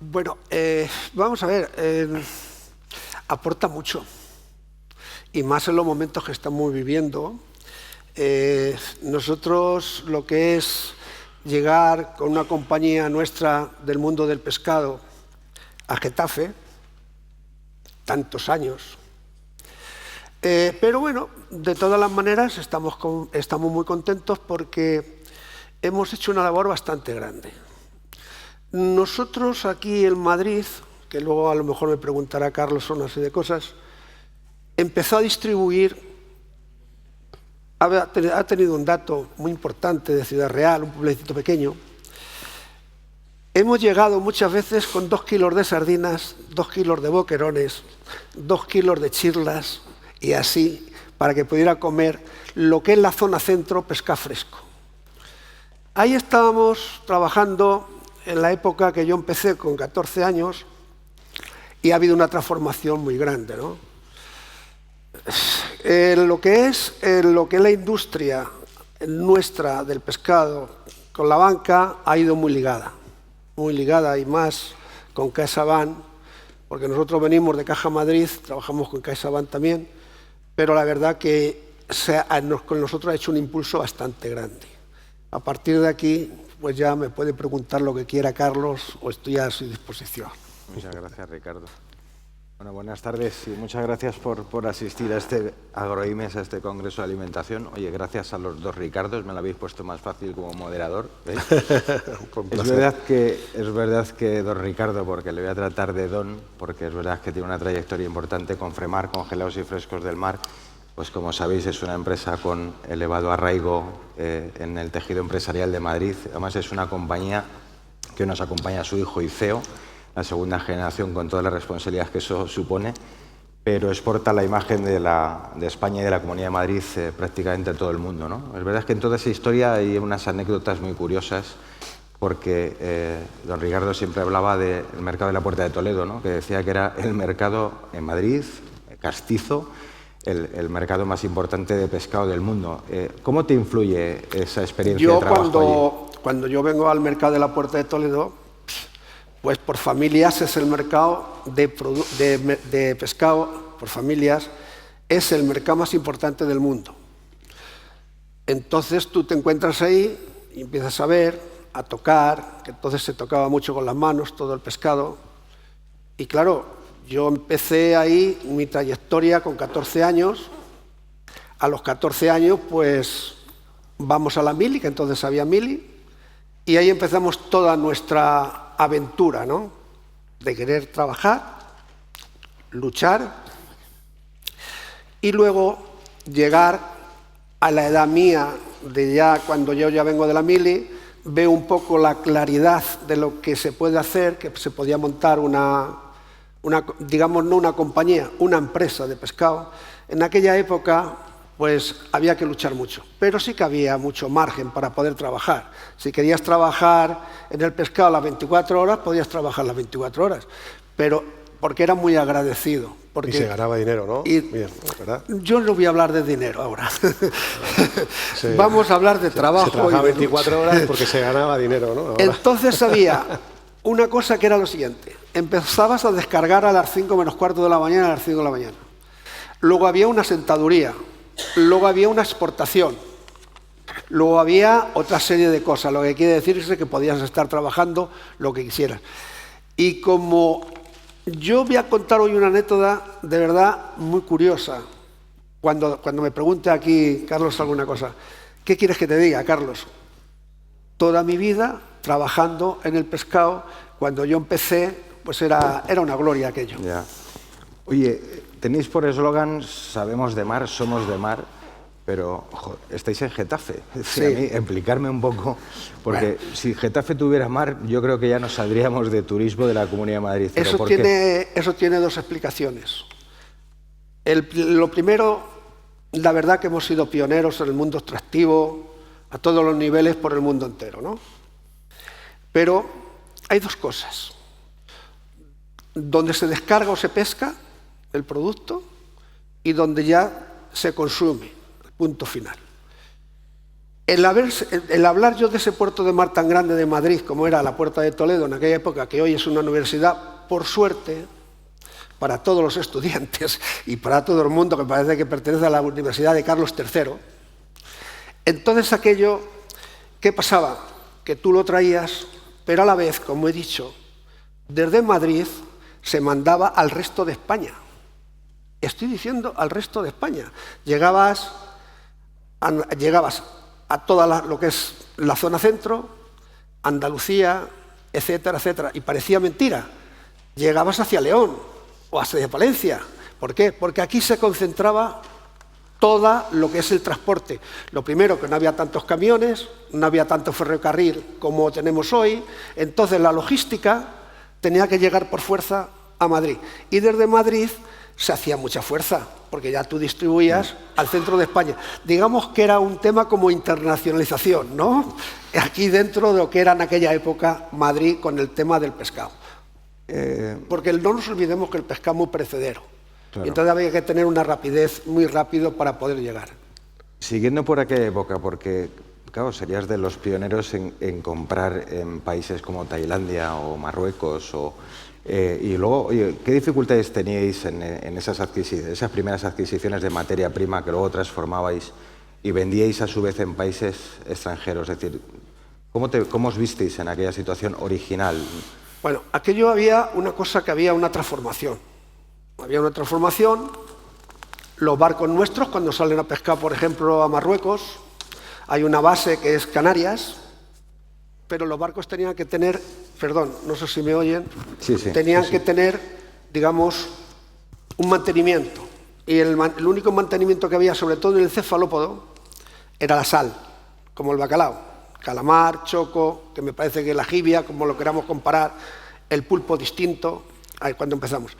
Bueno, vamos a ver, aporta mucho, y más en los momentos que estamos viviendo. Nosotros lo que es llegar con una compañía nuestra del mundo del pescado a Getafe, tantos años, pero bueno, de todas las maneras estamos muy contentos porque hemos hecho una labor bastante grande. Nosotros aquí en Madrid, que luego a lo mejor me preguntará Carlos una serie de cosas, empezó a distribuir, ha tenido un dato muy importante de Ciudad Real, un pueblecito pequeño. Hemos llegado muchas veces con 2 kilos de sardinas, 2 kilos de boquerones, 2 kilos de chirlas y así, para que pudiera comer lo que es la zona centro, pescado fresco. Ahí estábamos trabajando en la época que yo empecé con 14 años y ha habido una transformación muy grande, ¿no? Lo que es la industria nuestra del pescado con la banca ha ido muy ligada y más con CaixaBank, porque nosotros venimos de Caja Madrid, trabajamos con CaixaBank también, pero la verdad que con nosotros ha hecho un impulso bastante grande. A partir de aquí, pues ya me puede preguntar lo que quiera Carlos o estoy a su disposición. Muchas gracias, Ricardo. Bueno, buenas tardes y muchas gracias por asistir a este Agroimes, a este Congreso de Alimentación. Oye, gracias a los dos Ricardos, me lo habéis puesto más fácil como moderador. Es verdad que don Ricardo, porque le voy a tratar de don, porque es verdad que tiene una trayectoria importante con Fremar, Congelados y Frescos del Mar. Pues como sabéis es una empresa con elevado arraigo en el tejido empresarial de Madrid. Además es una compañía que nos acompaña a su hijo Iceo, la segunda generación con toda la responsabilidad que eso supone, pero exporta la imagen de España y de la Comunidad de Madrid prácticamente a todo el mundo, ¿no? Es verdad que en toda esa historia hay unas anécdotas muy curiosas, porque don Ricardo siempre hablaba del mercado de la Puerta de Toledo, ¿no? Que decía que era el mercado en Madrid, castizo, el mercado más importante de pescado del mundo. ¿Cómo te influye esa experiencia de trabajo allí? Cuando yo vengo al mercado de la Puerta de Toledo, pues por familias es el mercado de pescado, por familias, es el mercado más importante del mundo. Entonces tú te encuentras ahí y empiezas a ver, a tocar, que entonces se tocaba mucho con las manos todo el pescado. Y claro, yo empecé ahí mi trayectoria con 14 años. A los 14 años, pues vamos a la mili, que entonces había mili, y ahí empezamos toda nuestra aventura, ¿no? De querer trabajar, luchar y luego llegar a la edad mía de ya cuando yo ya vengo de la mili, veo un poco la claridad de lo que se puede hacer, que se podía montar digamos no una compañía, una empresa de pescado. En aquella época pues había que luchar mucho, pero sí que había mucho margen para poder trabajar. Si querías trabajar en el pescado las 24 horas, podías trabajar las 24 horas, pero porque era muy agradecido. Porque, y se ganaba dinero, ¿no? Bien, ¿verdad? Yo no voy a hablar de dinero ahora. Vamos a hablar de trabajo. Se trabajaba 24 horas porque se ganaba dinero, ¿no? Ahora. Entonces había una cosa que era lo siguiente. Empezabas a descargar a las 5 menos cuarto de la mañana, a las 5 de la mañana. Luego había una sentaduría. Luego había una exportación, luego había otra serie de cosas, lo que quiere decir es que podías estar trabajando lo que quisieras. Y como yo voy a contar hoy una anécdota de verdad muy curiosa, cuando me pregunte aquí Carlos alguna cosa, ¿qué quieres que te diga, Carlos? Toda mi vida trabajando en el pescado, cuando yo empecé, pues era una gloria aquello. Ya. Oye, tenéis por eslogan, sabemos de mar, somos de mar, pero ojo, estáis en Getafe. Sí. A mí, explicarme un poco, porque bueno, si Getafe tuviera mar, yo creo que ya nos saldríamos de turismo de la Comunidad de Madrid. Eso tiene dos explicaciones. Lo primero, la verdad que hemos sido pioneros en el mundo extractivo, a todos los niveles por el mundo entero, ¿no? Pero hay dos cosas. Donde se descarga o se pesca el producto y donde ya se consume, el punto final. El hablar yo de ese puerto de mar tan grande de Madrid como era la Puerta de Toledo en aquella época, que hoy es una universidad, por suerte, para todos los estudiantes y para todo el mundo que parece que pertenece a la Universidad de Carlos III, entonces aquello, ¿qué pasaba? Que tú lo traías, pero a la vez, como he dicho, desde Madrid se mandaba al resto de España. Estoy diciendo al resto de España. Llegabas a toda lo que es la zona centro, Andalucía, etcétera, etcétera. Y parecía mentira. Llegabas hacia León o hacia Palencia. ¿Por qué? Porque aquí se concentraba todo lo que es el transporte. Lo primero, que no había tantos camiones, no había tanto ferrocarril como tenemos hoy. Entonces la logística tenía que llegar por fuerza a Madrid. Y desde Madrid se hacía mucha fuerza, porque ya tú distribuías al centro de España. Digamos que era un tema como internacionalización, ¿no? Aquí dentro de lo que era en aquella época Madrid con el tema del pescado. Porque no nos olvidemos que el pescado es muy perecedero. Claro. Y entonces había que tener una rapidez muy rápido para poder llegar. Siguiendo por aquella época, porque claro, serías de los pioneros en comprar en países como Tailandia o Marruecos y luego, oye, ¿qué dificultades teníais en esas primeras adquisiciones de materia prima que luego transformabais y vendíais a su vez en países extranjeros? Es decir, ¿cómo os visteis en aquella situación original? Bueno, aquello había una cosa que había una transformación. Había una transformación. Los barcos nuestros, cuando salen a pescar, por ejemplo, a Marruecos, hay una base que es Canarias, pero los barcos tenían que tener, perdón, no sé si me oyen, tenían que tener, digamos, un mantenimiento. Y el único mantenimiento que había, sobre todo en el cefalópodo, era la sal, como el bacalao. Calamar, choco, que me parece que la jibia, como lo queramos comparar, el pulpo distinto. Ahí cuando empezamos.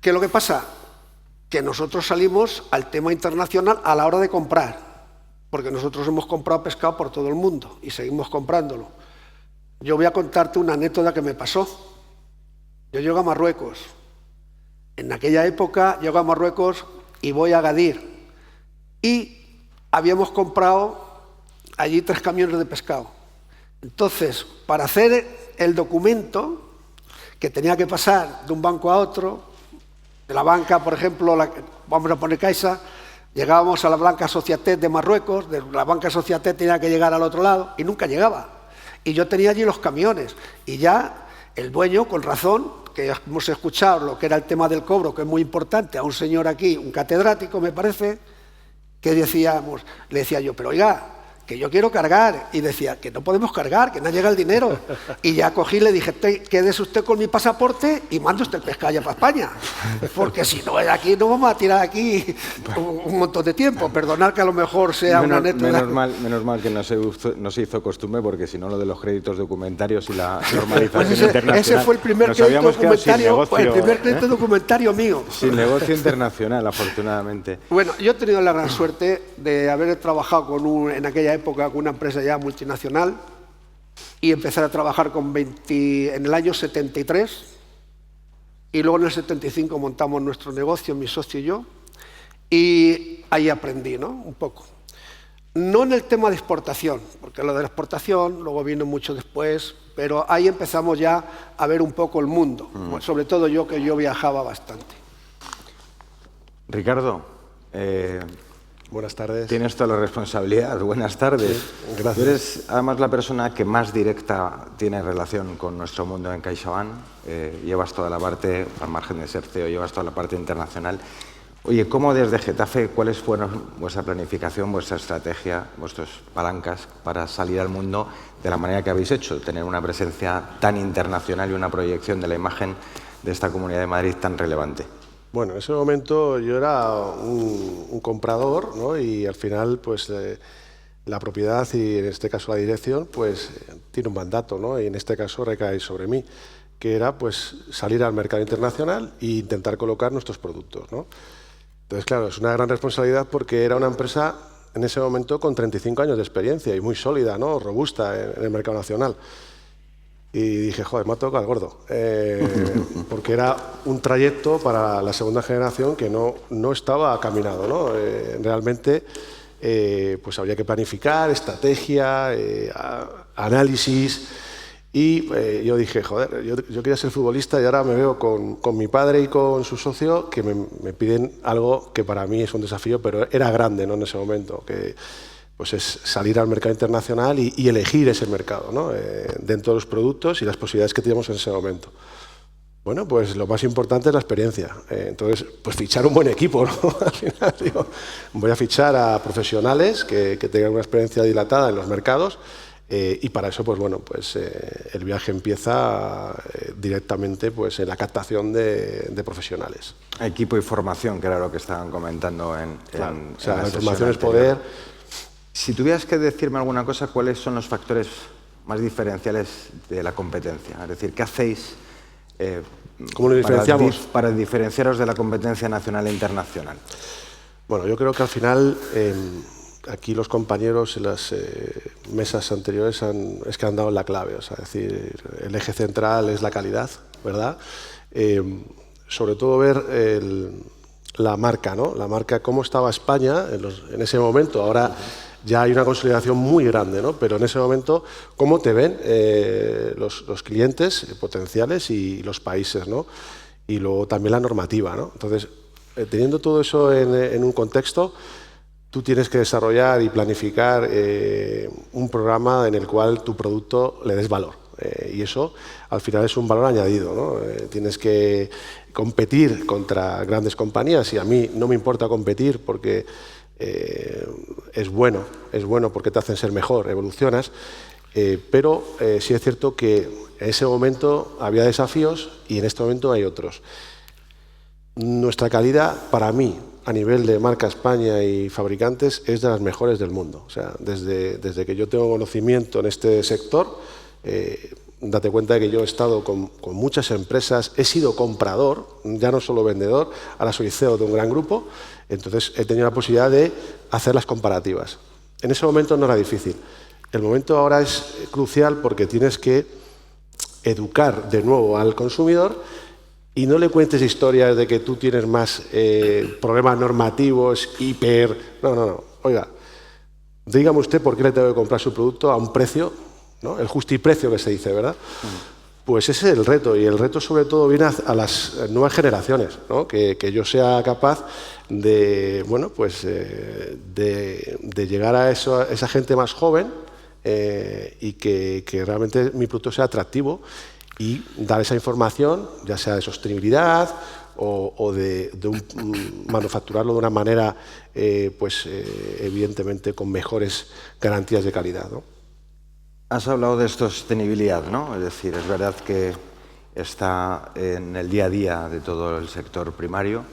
¿Qué es lo que pasa? Que nosotros salimos al tema internacional a la hora de comprar. Porque nosotros hemos comprado pescado por todo el mundo y seguimos comprándolo. Yo voy a contarte una anécdota que me pasó. Yo llego a Marruecos. En aquella época llego a Marruecos y voy a Agadir. Y habíamos comprado allí 3 camiones de pescado. Entonces, para hacer el documento, que tenía que pasar de un banco a otro, de la banca, por ejemplo, vamos a poner Caixa, llegábamos a la Banca Societat de Marruecos, de la Banca Societat tenía que llegar al otro lado y nunca llegaba. Y yo tenía allí los camiones y ya el dueño, con razón, que hemos escuchado lo que era el tema del cobro, que es muy importante, a un señor aquí, un catedrático me parece, que le decía yo, pero oiga, que yo quiero cargar, y decía, que no podemos cargar, que no llega el dinero. Y ya cogí y le dije, quédese usted con mi pasaporte y mande usted el pescado ya para España, porque si no, aquí no vamos a tirar aquí un montón de tiempo. Perdonad que a lo mejor sea una anécdota. Menos mal que no se hizo costumbre, porque si no, lo de los créditos documentarios y la normalización internacional. Ese fue el primer crédito documentario, mío. Sin negocio internacional, afortunadamente. Bueno, yo he tenido la gran suerte de haber trabajado en aquella época con una empresa ya multinacional y empezar a trabajar en el año 73 y luego en el 75 montamos nuestro negocio, mi socio y yo, y ahí aprendí, ¿no? Un poco. No en el tema de exportación, porque lo de la exportación luego vino mucho después, pero ahí empezamos ya a ver un poco el mundo, sobre todo yo, que yo viajaba bastante. Ricardo, buenas tardes. Tienes toda la responsabilidad. Buenas tardes. Sí, gracias. Tú eres además la persona que más directa tiene relación con nuestro mundo en CaixaBank. Llevas toda la parte, al margen de ser CEO, llevas toda la parte internacional. Oye, ¿cómo desde Getafe, cuáles fueron vuestra planificación, vuestra estrategia, vuestras palancas para salir al mundo de la manera que habéis hecho? Tener una presencia tan internacional y una proyección de la imagen de esta Comunidad de Madrid tan relevante. Bueno, en ese momento yo era un comprador, ¿no? Y al final, pues, la propiedad y en este caso la dirección, pues, tiene un mandato, ¿no? Y en este caso recae sobre mí, que era, pues, salir al mercado internacional e intentar colocar nuestros productos, ¿no? Entonces, claro, es una gran responsabilidad porque era una empresa en ese momento con 35 años de experiencia y muy sólida, ¿no? Robusta en el mercado nacional. Y dije, joder, me ha tocado al gordo, porque era un trayecto para la segunda generación que no estaba caminado, ¿no? Realmente pues habría que planificar, estrategia, análisis. Y yo dije, joder, yo quería ser futbolista y ahora me veo con mi padre y con su socio que me piden algo que para mí es un desafío, pero era grande, ¿no? En ese momento, que pues es salir al mercado internacional y elegir ese mercado, ¿no? Dentro de los productos y las posibilidades que teníamos en ese momento. Bueno, pues lo más importante es la experiencia. Entonces, pues fichar un buen equipo, ¿no? Al final, digo, voy a fichar a profesionales que tengan una experiencia dilatada en los mercados. Y para eso, pues bueno, pues el viaje empieza directamente pues, en la captación de profesionales. Equipo y formación, que era lo que estaban comentando Claro, en o sea, la la sesión información es anterior. poder. Si tuvieras que decirme alguna cosa, ¿cuáles son los factores más diferenciales de la competencia? Es decir, ¿qué hacéis ¿Cómo lo diferenciamos? para diferenciaros de la competencia nacional e internacional? Bueno, yo creo que al final aquí los compañeros en las mesas anteriores han dado la clave. O sea, es decir, el eje central es la calidad, ¿verdad? Sobre todo ver la marca, ¿no? La marca, cómo estaba España en ese momento. Ahora ya hay una consolidación muy grande, ¿no? Pero en ese momento, ¿cómo te ven los clientes potenciales y los países, ¿no? Y luego también la normativa, ¿no? Entonces, teniendo todo eso en un contexto, tú tienes que desarrollar y planificar un programa en el cual tu producto le des valor. Y eso, al final, es un valor añadido, ¿no? Tienes que competir contra grandes compañías y a mí no me importa competir porque es bueno porque te hacen ser mejor, evolucionas, pero sí es cierto que en ese momento había desafíos y en este momento hay otros. Nuestra calidad, para mí, a nivel de marca España y fabricantes, es de las mejores del mundo. O sea, desde que yo tengo conocimiento en este sector, date cuenta de que yo he estado con muchas empresas, he sido comprador, ya no solo vendedor, ahora soy CEO de un gran grupo, entonces he tenido la posibilidad de hacer las comparativas. En ese momento no era difícil. El momento ahora es crucial porque tienes que educar de nuevo al consumidor y no le cuentes historias de que tú tienes más problemas normativos, No. Oiga, dígame usted por qué le tengo que comprar su producto a un precio, ¿no? El justiprecio que se dice, ¿verdad? Pues ese es el reto, y el reto sobre todo viene a las nuevas generaciones, ¿no? Que yo sea capaz de, bueno, pues, de llegar a esa gente más joven y que realmente mi producto sea atractivo y dar esa información, ya sea de sostenibilidad o de manufacturarlo de una manera, pues, evidentemente con mejores garantías de calidad, ¿no? Has hablado de sostenibilidad, ¿no? Es decir, es verdad que está en el día a día de todo el sector primario.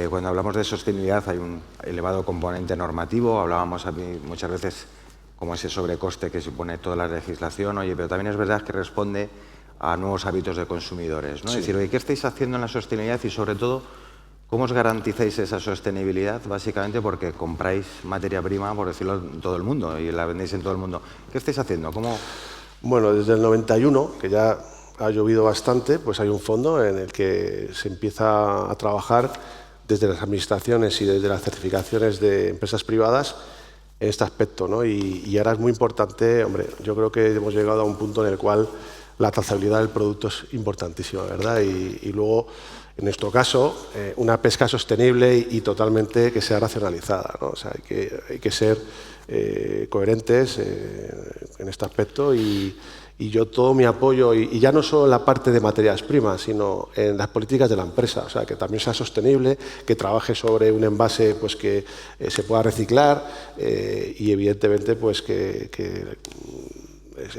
Cuando hablamos de sostenibilidad hay un elevado componente normativo. Hablábamos muchas veces como ese sobrecoste que supone toda la legislación. Oye, pero también es verdad que responde a nuevos hábitos de consumidores, ¿no? Sí. Es decir, oye, ¿qué estáis haciendo en la sostenibilidad y, sobre todo, cómo os garantizáis esa sostenibilidad? Básicamente porque compráis materia prima, por decirlo, en todo el mundo y la vendéis en todo el mundo. ¿Qué estáis haciendo? ¿Cómo? Bueno, desde el 91, que ya ha llovido bastante, pues hay un fondo en el que se empieza a trabajar desde las administraciones y desde las certificaciones de empresas privadas en este aspecto, ¿no? Y ahora es muy importante, hombre, yo creo que hemos llegado a un punto en el cual la trazabilidad del producto es importantísima, ¿verdad? Y luego, en nuestro caso, una pesca sostenible y totalmente que sea racionalizada, ¿no? O sea, hay que ser coherentes en este aspecto y yo todo mi apoyo, y ya no solo en la parte de materias primas, sino en las políticas de la empresa, o sea, que también sea sostenible, que trabaje sobre un envase pues, que se pueda reciclar y evidentemente pues, que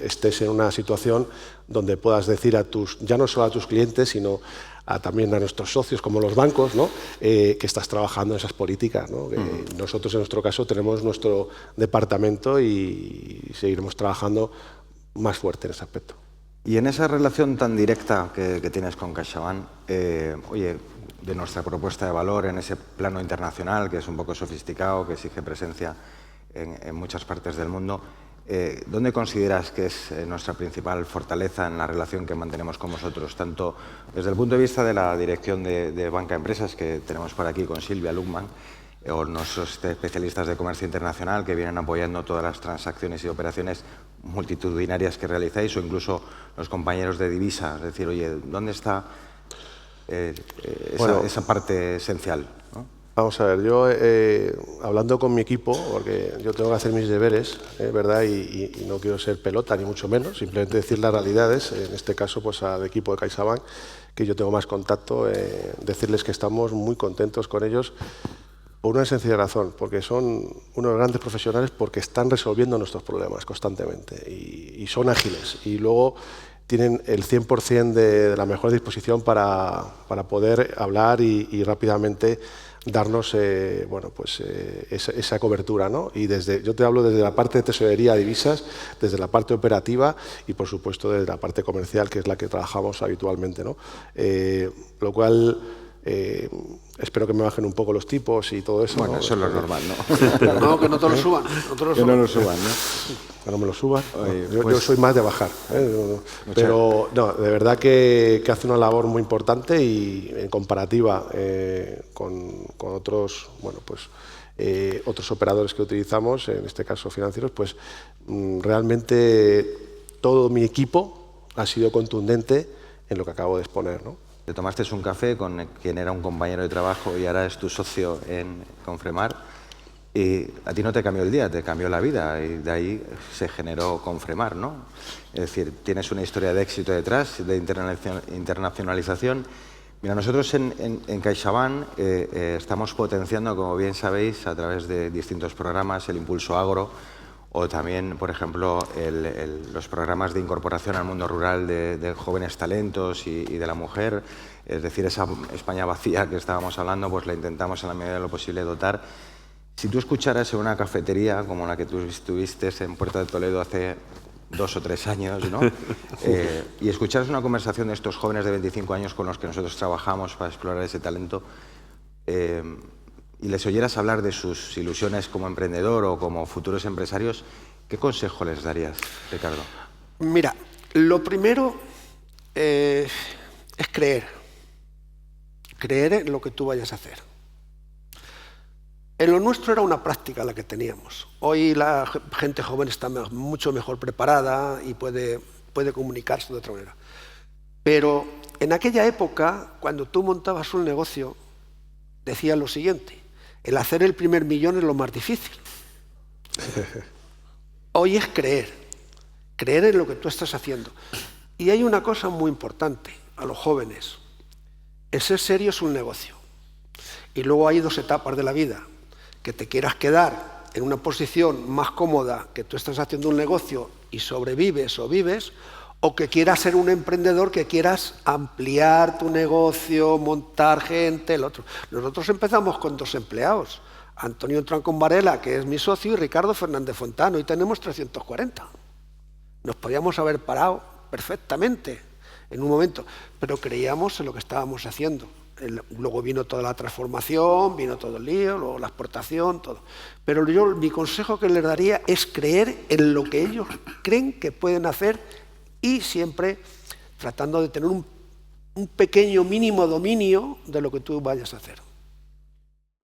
estés en una situación donde puedas decir ya no solo a tus clientes, sino también a nuestros socios, como los bancos, ¿no? Que estás trabajando en esas políticas, ¿no? Nosotros, en nuestro caso, tenemos nuestro departamento y seguiremos trabajando más fuerte en ese aspecto. Y en esa relación tan directa que tienes con CaixaBank, oye, de nuestra propuesta de valor en ese plano internacional, que es un poco sofisticado, que exige presencia en muchas partes del mundo, ¿dónde consideras que es nuestra principal fortaleza en la relación que mantenemos con vosotros? Tanto desde el punto de vista de la dirección de Banca Empresas, que tenemos por aquí con Silvia Luckman, o nuestros especialistas de comercio internacional que vienen apoyando todas las transacciones y operaciones multitudinarias que realizáis, o incluso los compañeros de divisa, es decir, oye, ¿dónde está esa parte esencial, ¿no? Vamos a ver, yo hablando con mi equipo, porque yo tengo que hacer mis deberes, ¿verdad? Y no quiero ser pelota, ni mucho menos, simplemente decir las realidades, en este caso pues al equipo de CaixaBank, que yo tengo más contacto, decirles que estamos muy contentos con ellos por una sencilla razón, porque son unos grandes profesionales, porque están resolviendo nuestros problemas constantemente y son ágiles, y luego tienen el 100% de la mejor disposición para poder hablar y rápidamente darnos bueno, pues, esa cobertura, ¿no? Y yo te hablo desde la parte de tesorería, divisas, desde la parte operativa y, por supuesto, desde la parte comercial, que es la que trabajamos habitualmente, ¿no? Lo cual espero que me bajen un poco los tipos y todo eso. Bueno, ¿no? eso es lo normal, ¿no? No, que no te lo suban. Que no lo suban, ¿no? Que no me lo suban. Oye, yo pues, soy más de bajar. Pero no, de verdad que hace una labor muy importante y en comparativa con otros, bueno, pues, otros operadores que utilizamos, en este caso financieros, pues realmente todo mi equipo ha sido contundente en lo que acabo de exponer, ¿no? Te tomaste un café con quien era un compañero de trabajo y ahora es tu socio en Confremar, y a ti no te cambió el día, te cambió la vida, y de ahí se generó Confremar, ¿no? Es decir, tienes una historia de éxito detrás, de internacionalización. Mira, nosotros en CaixaBank estamos potenciando, como bien sabéis, a través de distintos programas, el Impulso Agro, o también, por ejemplo, los programas de incorporación al mundo rural de jóvenes talentos y de la mujer. Es decir, esa España vacía que estábamos hablando, pues la intentamos en la medida de lo posible dotar. Si tú escucharas en una cafetería como la que tú estuviste en Puerta de Toledo hace 2 o 3 años, ¿no? Y escucharas una conversación de estos jóvenes de 25 años con los que nosotros trabajamos para explorar ese talento, y les oyeras hablar de sus ilusiones como emprendedor o como futuros empresarios, ¿qué consejo les darías, Ricardo? Mira, lo primero es creer. Creer en lo que tú vayas a hacer. En lo nuestro era una práctica la que teníamos. Hoy la gente joven está mucho mejor preparada y puede comunicarse de otra manera. Pero en aquella época, cuando tú montabas un negocio, decía lo siguiente: el hacer el primer millón es lo más difícil. Hoy es creer en lo que tú estás haciendo. Y hay una cosa muy importante a los jóvenes: el ser serio es un negocio. Y luego hay 2 etapas de la vida: que te quieras quedar en una posición más cómoda, que tú estás haciendo un negocio y sobrevives o vives, o que quieras ser un emprendedor, que quieras ampliar tu negocio, montar gente, el otro. Nosotros empezamos con 2 empleados, Antonio Trancón Varela, que es mi socio, y Ricardo Fernández Fontano, y tenemos 340. Nos podíamos haber parado perfectamente en un momento, pero creíamos en lo que estábamos haciendo. Luego vino toda la transformación, vino todo el lío, luego la exportación, todo. Pero mi consejo que les daría es creer en lo que ellos creen que pueden hacer, y siempre tratando de tener un pequeño mínimo dominio de lo que tú vayas a hacer.